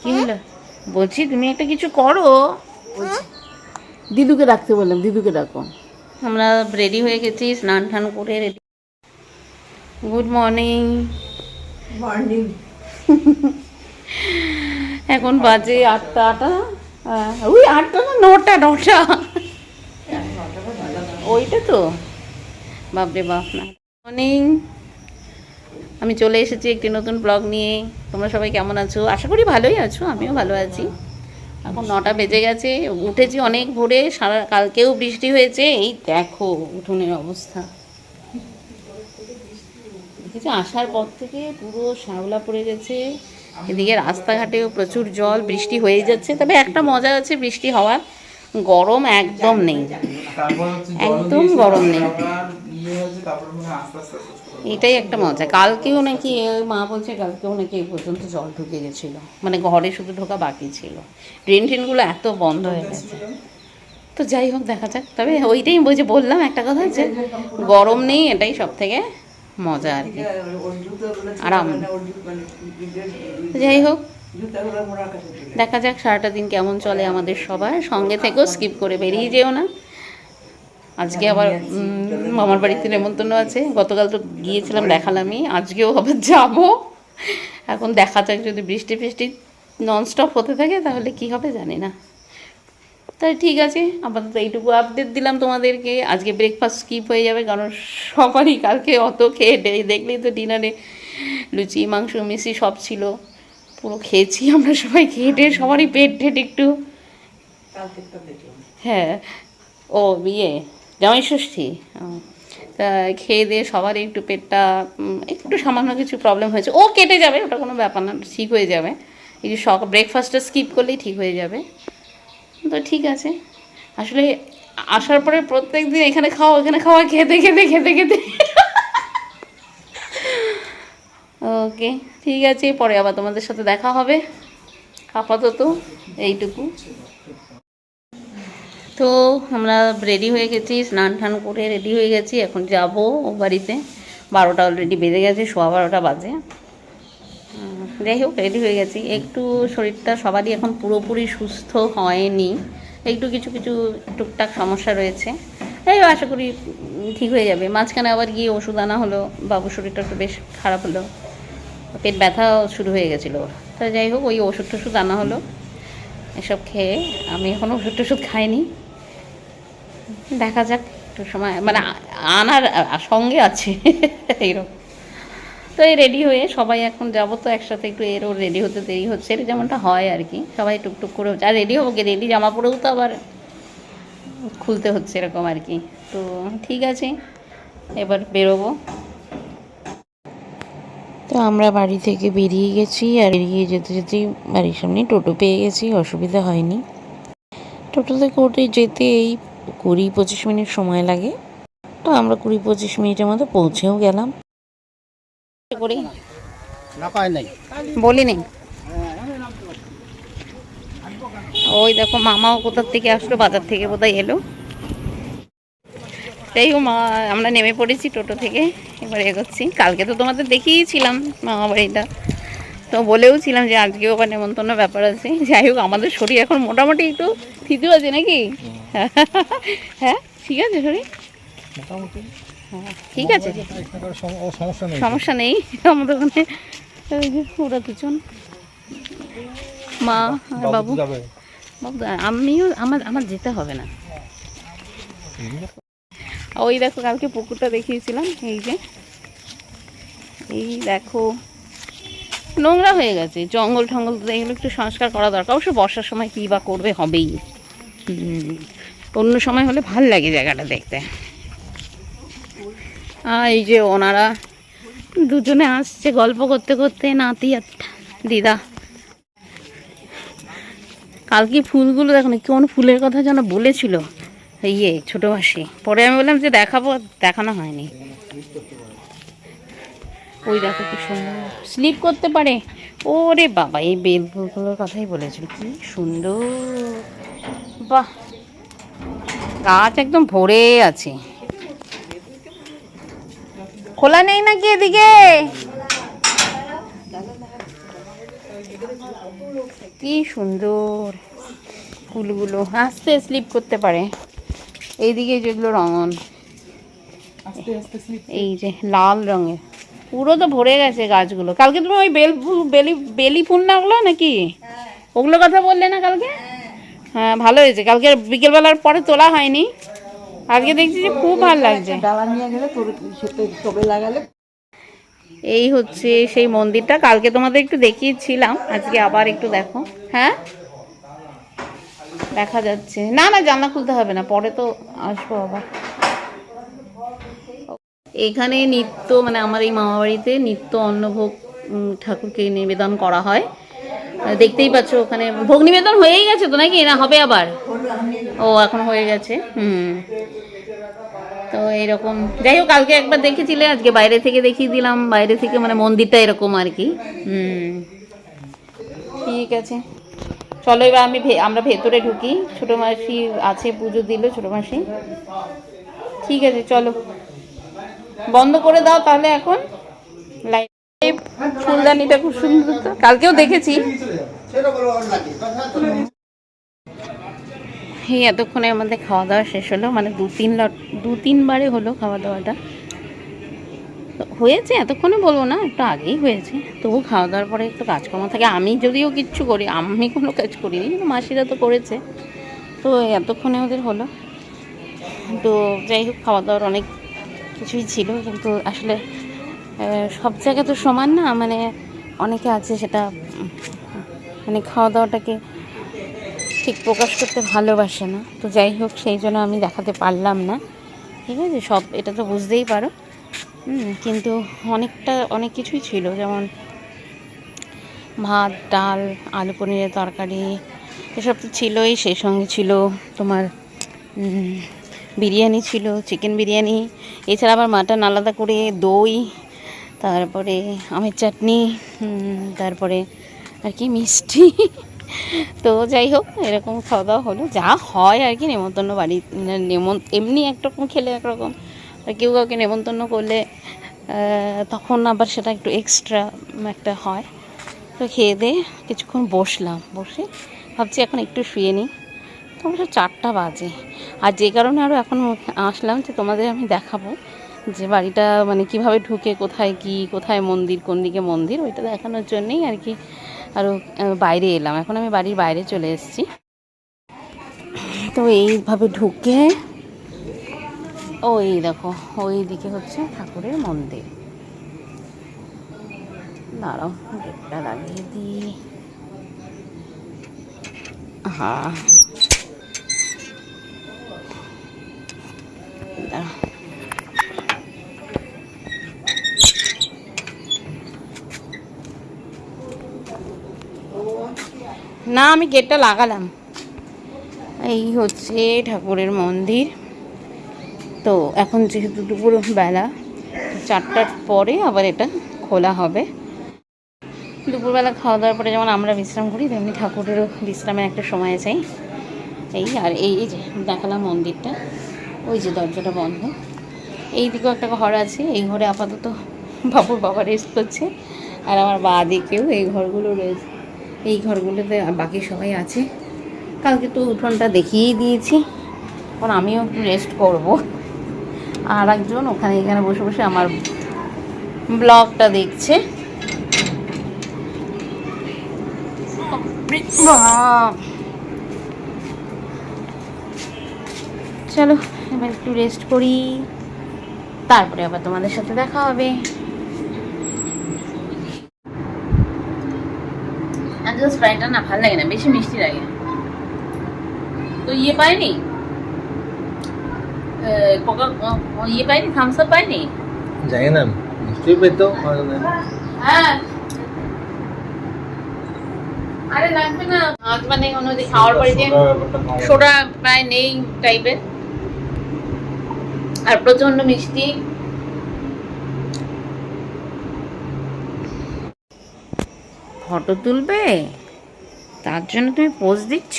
কি হলো? বলছি তুমি একটা কিছু করো। দিদুকে ডাকতে বললাম, দিদুকে ডাকো। আমরা রেডি হয়ে গেছি, স্নান টান করে রেডি। Good morning. মর্নিং। এখন বাজে 8টা। ওই 8টা না 9টা। ওইটা তো বাপরে বাপ। না মর্নিং, আমি চলে এসেছি একটি নতুন ব্লগ নিয়ে। তোমরা সবাই কেমন আছো? আশা করি ভালোই আছো, আমিও ভালো আছি। এখন 9টা বেজে গেছে, উঠেছি অনেক ভোরে, কালকেও বৃষ্টি হয়েছে। এই দেখো উঠোনের অবস্থা, দেখেছি আসার পর থেকে পুরো শ্যাওলা পড়ে গেছে। এদিকে রাস্তাঘাটেও প্রচুর জল, বৃষ্টি হয়ে যাচ্ছে। তবে একটা মজা আছে বৃষ্টি হওয়ার, গরম একদম নেই, একদম গরম নেই। এটাই একটা মজা। কালকেও নাকি মা বলছে কালকেও নাকি এই পর্যন্ত জল ঢুকে গেছিলো, মানে ঘরে শুধু ঢোকা বাকি ছিল। ড্রেন ট্রেনগুলো এত বন্ধ হয়ে গেছে। তো যাই হোক, দেখা যাক। তবে ওইটাই বললাম একটা কথা, যে গরম নেই, এটাই সব থেকে মজা আর কি, আরাম। যাই হোক, দেখা যাক সারাটা দিন কেমন চলে আমাদের সবার। সঙ্গে থেকেও স্কিপ করে বেরিয়ে যেও না। আজকে আবার মামার বাড়িতে নেমন্তন্ন আছে। গতকাল তো গিয়েছিলাম, দেখালামই, আজকেও আবার যাব। এখন দেখা যাক, যদি বৃষ্টি ফৃষ্টি ননস্টপ হতে থাকে তাহলে কি হবে জানি না। তাই ঠিক আছে, আপাতত এইটুকু আপডেট দিলাম তোমাদেরকে। আজকে ব্রেকফাস্ট স্কিপ হয়ে যাবে, কারণ সবারই কালকে অত খেয়ে দেখলেই তো ডিনারে লুচি মাংস মিষ্টি সব ছিল, পুরো খেয়েছি আমরা সবাই। খেয়ে টেয়ে সবারই পেট ঠেট একটু, হ্যাঁ ও ইয়ে জামাই ষষ্ঠী, তা খেয়ে দিয়ে সবারই একটু পেটটা একটু সামান্য কিছু প্রবলেম হয়েছে। ও কেটে যাবে, ওটা কোনো ব্যাপার না, ঠিক হয়ে যাবে। এই যে ব্রেকফাস্টটা স্কিপ করলেই ঠিক হয়ে যাবে। তো ঠিক আছে, আসলে আসার পরে প্রত্যেক দিন এখানে খাওয়া ওখানে খাওয়া, খেতে খেতে খেতে খেতে ওকে ঠিক আছে, পরে আবার তোমাদের সাথে দেখা হবে। আপাতত এইটুকু। তো আমরা রেডি হয়ে গেছি, স্নান টান করে রেডি হয়ে গেছি। এখন যাব ও বাড়িতে। 12টা অলরেডি বেজে গেছে, 12:15 বাজে। যাই হোক, রেডি হয়ে গেছি। একটু শরীরটা সবারই এখন পুরোপুরি সুস্থ হয়নি, একটু কিছু কিছু টুকটাক সমস্যা রয়েছে। তাই আশা করি ঠিক হয়ে যাবে। মাঝখানে আবার গিয়ে ওষুধ আনা হলো, বাবুর শরীরটা একটু বেশ খারাপ হলো, পেট ব্যথা শুরু হয়ে গেছিলো। তো যাই হোক, ওই ওষুধ টষুধ আনা হলো, এসব খেয়ে আমি এখনও ওষুধ টষুধ খাইনি। দেখা যাক একটু সময়, মানে আনার সঙ্গে আছে এইরকম। তো এই রেডি হয়ে সবাই এখন যাবো তো একসাথে, একটু এরও রেডি হতে দেরি হচ্ছে, এর যেমনটা হয় আর কি, সবাই টুকটুক করে হচ্ছে। আর রেডি হবো কি, রেডি জামা পরেও তো আবার খুলতে হচ্ছে, এরকম আর কি। তো ঠিক আছে, এবার বেরোবো। তো আমরা বাড়ি থেকে বেরিয়ে গেছি, আর বেরিয়ে যেতে যেতেই বাড়ির সামনে টোটো পেয়ে গেছি, অসুবিধা হয়নি। টোটোতে করে যেতে এই 20-25 মিনিট সময় লাগে। তো আমরা 20-25 মিনিটের মধ্যে পৌঁছেও গেলাম। বলি নেই, ওই দেখো মামাও কোথার থেকে আসলো, বাজার থেকে বোধহয় এলো। তাই মা, আমরা নেমে পড়েছি টোটো থেকে, এবার এগোচ্ছি। কালকে তো তোমাদের দেখিয়েছিলাম মামা বাড়িটা, তো বলেও ছিলাম যে আজকেও আবার নেমন্তন্ন ব্যাপার আছে। যাই হোক, আমাদের শরীর এখন মোটামুটি একটু থিতু আছে নাকি? হ্যাঁ ঠিক আছে শরীর, হ্যাঁ ঠিক আছে, সমস্যা নেই। আমাদের ওখানে ওরা দুজন, মা আর বাবু। বাবু আমিও, আমার যেতে হবে না। ওই দেখো কালকে পুকুরটা দেখিয়েছিলাম, এই যে এই দেখো নোংরা হয়ে গেছে, জঙ্গল টঙ্গল, এগুলো একটু সংস্কার করা দরকার। অবশ্য বর্ষার সময় কী বা করবে, হবেই। অন্য সময় হলে ভাল লাগে জায়গাটা দেখতে। এই যে ওনারা দুজনে আসছে গল্প করতে করতে, নাতি আর দিদা। কালকে ফুলগুলো দেখো না, কোন ফুলের কথা যেন বলেছিল ইয়ে ছোটো মাসি, পরে আমি বললাম যে দেখাবো, দেখানো হয়নি। ওই দেখো কি সুন্দর, স্লিপ করতে পারে। ওরে বাবা, এই বেল ফুলগুলোর কথাই বলেছিল, কি সুন্দর, বাহ, গাছ একদম ভরে আছে। খোলা নেই নাকি এদিকে? কি সুন্দর ফুলগুলো, আস্তে স্লিপ করতে পারে। এইদিকে যেগুলো রঙন, এই যে লাল রঙের, পুরো তো ভরে গেছে গাছগুলো। কালকে তুমি ওই বেলি ফুল না ওগুলো নাকি, ওগুলো কথা বললে না কালকে? হ্যাঁ ভালো হয়েছে, কালকে বিকেলবেলার পরে তোলা হয়নি, আজকে দেখছি যে খুব ভালো লাগছে। ডালা নিয়ে গেলে তোর টবে লাগালে। এই হচ্ছে সেই মন্দিরটা, কালকে তোমাদের একটু দেখিয়েছিলাম, আজকে আবার একটু দেখো। হ্যাঁ দেখা যাচ্ছে না, না জানলা খুলতে হবে না, পরে তো আসবো আবার। এখানে নিত্য মানে আমার এই মামাবাড়িতে নিত্য অন্নভোগ ঠাকুরকে নিবেদন করা হয়। দেখতেই পাচ্ছ ওখানে ভোগ নিবেদন হয়েই গেছে তো নাকি, না হবে আবার? ও এখন হয়ে গেছে। তো এইরকম, যাই হোক কালকে একবার দেখেছিলে, আজকে বাইরে থেকে দেখিয়ে দিলাম, বাইরে থেকে মানে মন্দিরটা এরকম আর কি। ঠিক আছে চলো এবার আমরা ভেতরে ঢুকি। ছোটো মাসি আছে, পুজো দিল ছোটো মাসি। ঠিক আছে চলো, বন্ধ করে দাও তাহলে এখন লাইট। ফুলদানিটা খুব সুন্দর, তো কালকেও দেখেছি। এই এতক্ষণে আমাদের খাওয়া দাওয়া শেষ হলো, মানে দু তিনবারে হলো খাওয়া দাওয়াটা। হয়েছে এতক্ষণে বলবো না, একটু আগেই হয়েছে, তবু খাওয়া দাওয়ার পরে একটু কাজকর্ম থাকে। আমি যদিও কিচ্ছু করি, আমি কোনো কাজ করিনি, কিন্তু মাসিরা তো করেছে, তো এতক্ষণে ওদের হলো। তো যাই হোক খাওয়া দাওয়ার অনেক কিছুই ছিল, কিন্তু আসলে সব জায়গা তো সমান না, মানে অনেকে আছে সেটা মানে খাওয়া দাওয়াটাকে ঠিক প্রকাশ করতে ভালোবাসে না। তো যাই হোক সেই জন্য আমি দেখাতে পারলাম না, ঠিক আছে? সব এটা তো বুঝতেই পারো। কিন্তু অনেক কিছুই ছিল, যেমন ভাত, ডাল, আলু পনিরের তরকারি, এসব তো ছিলই। সেই সঙ্গে ছিল তোমার বিরিয়ানি ছিল, চিকেন বিরিয়ানি, এছাড়া আবার মাটন আলাদা করে, দই, তারপরে আমের চাটনি, তারপরে আর কি মিষ্টি। তো যাই হোক এরকম খাওয়া দাওয়া হলো, যা হয় আর কি নেমন্তন্ন বাড়ি, এমনি একরকম খেলে একরকম, আর কেউ কাউকে নেমন্তন্ন করলে তখন আবার সেটা একটু এক্সট্রা একটা হয়। তো খেয়ে দিয়ে কিছুক্ষণ বসে ভাবছি এখন একটু শুয়ে নিই। তো অবশ্য 4টা বাজে, আর যে কারণে আরও এখন আসলাম যে তোমাদের আমি দেখাবো যে বাড়িটা মানে কিভাবে ঢুকে কোথায় মন্দির, কোন দিকে মন্দির, ওইটা দেখানোর জন্যেই আর কি আরও বাইরে এলাম। এখন আমি বাড়ির বাইরে চলে এসেছি। তো এইভাবে ঢুকে ওই দেখো ওই দিকে হচ্ছে ঠাকুরের মন্দির। দাঁড়াও গেটটা লাগিয়ে দিই। হ্যাঁ দাঁড়াও, না আমি গেটটা লাগালাম। এই হচ্ছে ঠাকুরের মন্দির। তো এখন যেহেতু দুপুর বেলা, 4টার পরে আবার এটা খোলা হবে। দুপুরবেলা খাওয়া দাওয়ার পরে যেমন আমরা বিশ্রাম করি, তেমনি ঠাকুরেরও বিশ্রামের একটা সময় চাই। এই যে দেখালাম মন্দিরটা, ওই যে দরজাটা বন্ধ। এই দিকেও একটা ঘর আছে, এই ঘরে আপাতত বাবুর বাবা রেস্ট করছে, আর আমার বাঁ দিকেও এই ঘরগুলো রয়েছে। এই ঘরগুলোতে বাকি সবাই আছে। কালকে তো উঠোনটা দেখিয়েই দিয়েছি, এখন আমিও একটু রেস্ট করব। আর একজন এখানে বসে বসে আমার ব্লগটা দেখছে। চলো এবার একটু রেস্ট করি, তারপরে আবার তোমাদের সাথে দেখা হবে। স্প্রাইটটা না ভালো লাগে না, বেশি মিষ্টি লাগে। তো পাইনি পাইনি, থামস আপ পাইনি, জানি না নিশ্চয়ই পেতো। হ্যাঁ আরে লাগবে না, আজ মানে অন্যদিন খাওয়ার পরে যে সোডা প্রায় নেই টাইপের, আর প্রচন্ড মিষ্টি। ফটো তুলবে তার জন্য তুমি পোজ দিচ্ছ?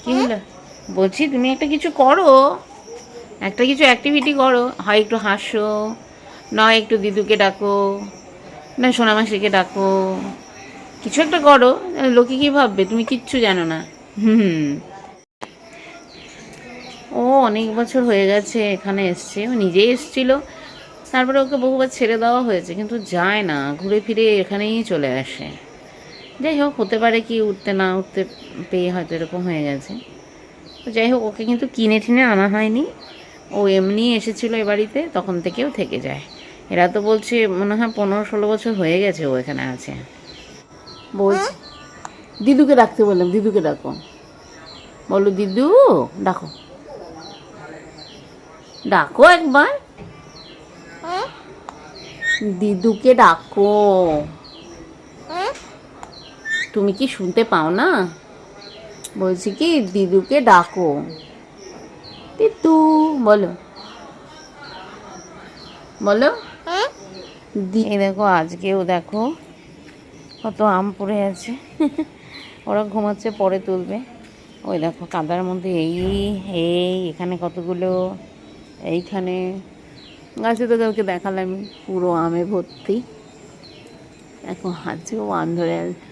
কি হলো বলছি, তুমি একটা কিছু করো, একটা কিছু অ্যাক্টিভিটি করো, হয় একটু হাসো, নয় একটু দিদুকে ডাকো, না সোনামাসিকে ডাকো, কিছু একটা করো, লোকে কি ভাববে, তুমি কিচ্ছু জানো না। হুম, ও অনেক বছর হয়ে গেছে এখানে এসছে, ও নিজেই এসছিল, তারপরে ওকে বহুবার ছেড়ে দেওয়া হয়েছে, কিন্তু যায় না, ঘুরে ফিরে এখানেই চলে আসে। যাই হোক, হতে পারে কি উঠতে না উঠতে পেয়ে হয়তো এরকম হয়ে গেছে। তো যাই হোক, ওকে কিন্তু কিনে টিনে আনা হয়নি, ও এমনি এসেছিলো এ বাড়িতে, তখন থেকেও থেকে যায়। এরা তো বলছে মনে হয় 15-16 বছর হয়ে গেছে ও এখানে আছে। বলছি দিদুকে ডাকতে বললাম, দিদুকে ডাকো, বলো দিদু, ডাকো, ডাকো একবার, দিদুকে ডাকো। তুমি কি শুনতে পাও না? বলছি কি দিদুকে ডাকো, দিদু বলো, বলো। এই দেখো, আজকেও দেখো কত আম পড়ে আছে। ওরা ঘুমাচ্ছে, পরে তুলবে। ওই দেখো কাদার মধ্যে এই এই এখানে কতগুলো, এইখানে গাছে তো কালকে দেখালাম পুরো আমে ভর্তি। এখন হাতেও আম ধরে আছে,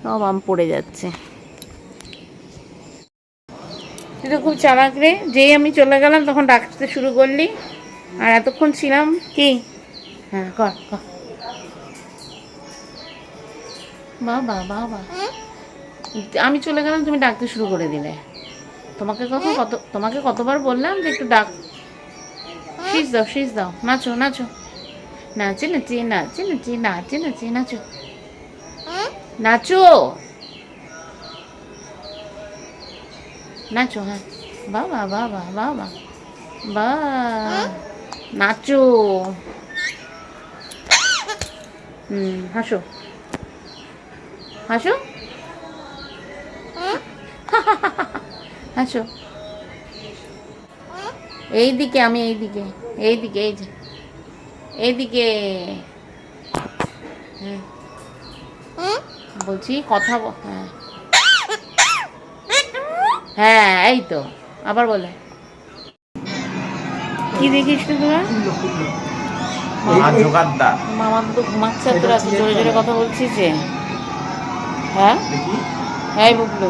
সব আম পড়ে যাচ্ছে। তুই তো খুব চালাক রে, যেই আমি চলে গেলাম তখন ডাকতে শুরু করলি, আর এতক্ষণ ছিলাম কি। হ্যাঁ, কর কর, বাবা বাবা। আমি চলে গেলাম, তুমি ডাকতে শুরু করে দিলে। তোমাকে কতবার বললাম যে একটু ডাক, শীষ দাও, শীষ দাও, নাচো নাচো, নাচে নাচে নাচে নাচে নাচে নাচে নাচো, নাচো নাচো, হ্যাঁ, বাবা বাবা বাবা বা, নাচো। হাসো হাসো হাসো। এইদিকে, আমি এইদিকে, এইদিকে, এই যে এইদিকে। হ্যাঁ, বলছি কথা হ্যাঁ হ্যাঁ, এই তো, আবার বলে। কি দেখিস তো তোরা? মামা তো ঘুমাচ্ছে, আর তোরা এত জোরে জোরে কথা বলছিস যে। হ্যাঁ হ্যাঁ বুবলু,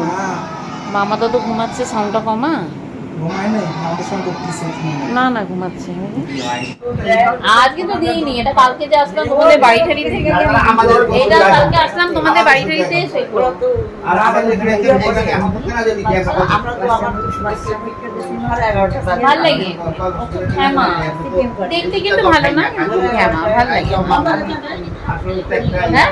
মামা তো ঘুমাচ্ছে, সাউন্ডটা কমা। না না, ঘুমাচ্ছে। আজকে তো দিইনি, এটা কালকে যে আসলাম তোমাদের বাড়ি ঠাড়ি থেকে, এটা কালকে আসলাম তোমাদের বাড়ি ঠাড়িতে এসে। ভাল লাগে, হ্যাঁ মা, দেখতে কিন্তু ভালো না, হ্যাঁ মা, ভাল লাগে। হ্যাঁ,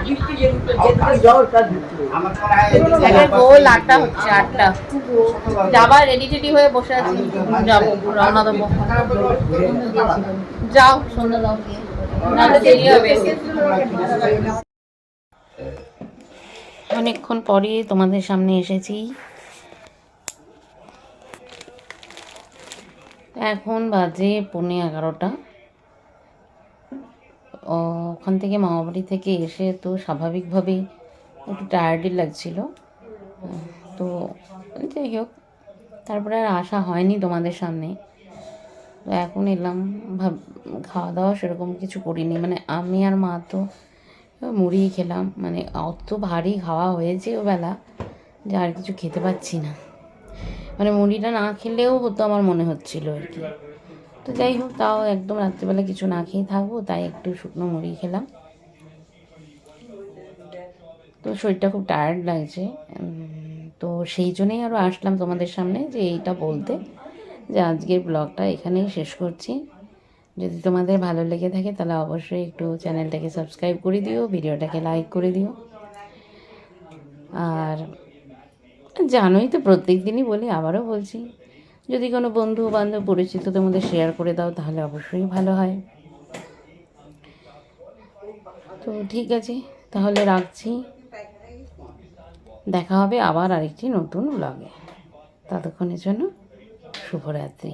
গোল 8টা হচ্ছে, 8টা যাবার রেডি টেডি হয়ে বসে আছি, যাবো, রওনা দেবো। যাও, সন্ধ্যা দাও, নাহলে দেরি হবে। অনেকক্ষণ পরে তোমাদের সামনে এসেছি। এখন বাজে 11:15। ওখান থেকে মামাবাড়ি থেকে এসে তো স্বাভাবিকভাবেই একটু টায়ার্ডই লাগছিল। তো যাই হোক, তারপরে আর আসা হয়নি তোমাদের সামনে। তো এখন এলাম, খাওয়া দাওয়া সেরকম কিছু করিনি, মানে আমি আর মা তো মুড়ি খেলাম, মানে অত ভারী খাওয়া হয়েছে ওবেলা যে আর কিছু খেতে পাচ্ছি না, মানে মুড়িটা না খেলেও হতো আমার মনে হচ্ছিল আর কি। তো যাই হোক, তাও একদম রাত্রিবেলা কিছু না খেয়ে থাকবো, তাই একটু শুকনো মুড়ি খেলাম। তো শরীরটা খুব টায়ার্ড লাগছে, তো সেই জন্যই আরও আসলাম তোমাদের সামনে, যে এইটা বলতে, যে আজকের ব্লগটা এখানেই শেষ করছি। যদি তোমাদের ভালো লেগে থাকে তাহলে অবশ্যই একটু চ্যানেলটাকে সাবস্ক্রাইব করে দিও, ভিডিওটাকে লাইক করে দিও। আর জানোই তো, প্রত্যেক দিনই বলি, আবারও বলছি, যদি কোনো বন্ধু বান্ধব পরিচিতদের মধ্যে শেয়ার করে দাও তাহলে অবশ্যই ভালো হয়। তো ঠিক আছে, তাহলে রাখছি, দেখা হবে আবার আরেকটি নতুন ব্লগে। ততক্ষণের জন্য শুভরাত্রি।